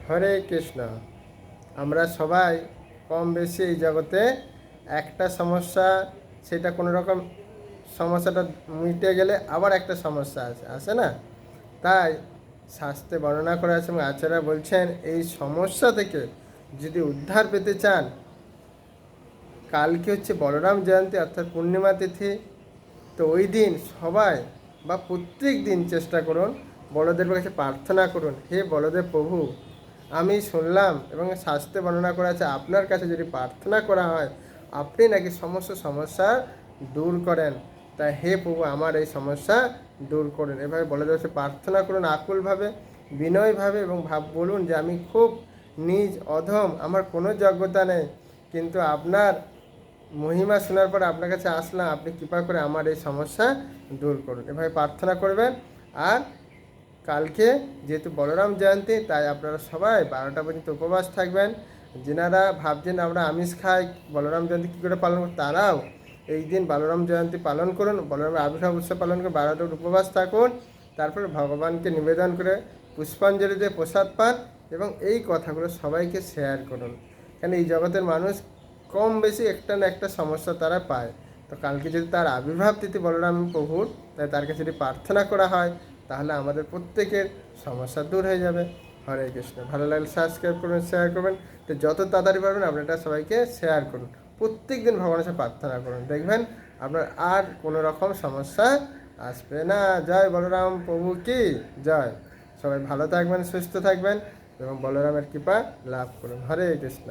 হরে কৃষ্ণ। আমরা সবাই কম বেশি এই জগতে একটা সমস্যা, সেটা কোনো রকম সমস্যাটা মিটে গেলে আবার একটা সমস্যা আসে না? তাই শাস্ত্রে বর্ণনা করা আছে এবং আচার্যরা বলছেন এই সমস্যা থেকে যদি উদ্ধার পেতে চান, কালকে হচ্ছে বলরাম জয়ন্তী অর্থাৎ পূর্ণিমা তিথি। তো ওই দিন সবাই বা প্রত্যেক দিন চেষ্টা করুন, বলদেবের কাছে প্রার্থনা করুন, হে বলদেব প্রভু, আমি শুনলাম এবং শাস্ত্রে বর্ণনা করা আছে আপনার কাছে যদি প্রার্থনা করা হয় আপনি নাকি সমস্ত সমস্যা দূর করেন। তাই হে প্রভু আমার এই সমস্যা দূর করুন। এভাবে বলদেবের কাছে প্রার্থনা করুন আকুলভাবে, বিনয়ভাবে, এবং বলুন যে আমি খুব নিজ অধম, আমার কোনো যোগ্যতা নেই, কিন্তু আপনার মহিমা শোনার পর আপনার কাছে আসলাম, আপনি কৃপা করে আমার এই সমস্যা দূর করুন। এভাবে প্রার্থনা করবেন। আর কালকে যেহেতু বলরাম জয়ন্তী, তাই আপনারা সবাই 12টা পর্যন্ত উপবাস থাকবেন। যেনারা ভাবছেন আমরা আমিষ খাই, বলরাম জয়ন্তী কী করে পালন করুন, তারাও এই দিন বলরাম জয়ন্তী পালন করুন, বলরামের আবির্ভাব উৎসব পালন করে 12টা উপবাস থাকুন। তারপরে ভগবানকে নিবেদন করে পুষ্পাঞ্জলি দিয়ে প্রসাদ পান এবং এই কথাগুলো সবাইকে শেয়ার করুন। কেন এই জগতের মানুষ কম বেশি একটা না একটা সমস্যা তারা পায়। তো কালকে যদি তার আবির্ভাব তিথি বলরাম প্রভুর, তাই তার কাছে যদি প্রার্থনা করা হয় তাহলে আমাদের প্রত্যেকের সমস্যা দূর হয়ে যাবে। হরে কৃষ্ণ। ভালো লাগলে সাবস্ক্রাইব করবেন, শেয়ার করবেন। তো যত তাড়াতাড়ি পারবেন আপনারা সবাইকে শেয়ার করুন। প্রত্যেক দিন ভগবানের সাথে প্রার্থনা করুন, দেখবেন আপনার আর কোনো রকম সমস্যা আসবে না। জয় বলরাম প্রভু কি জয়। সবাই ভালো থাকবেন, সুস্থ থাকবেন এবং বলরামের কৃপা লাভ করুন। হরে কৃষ্ণ।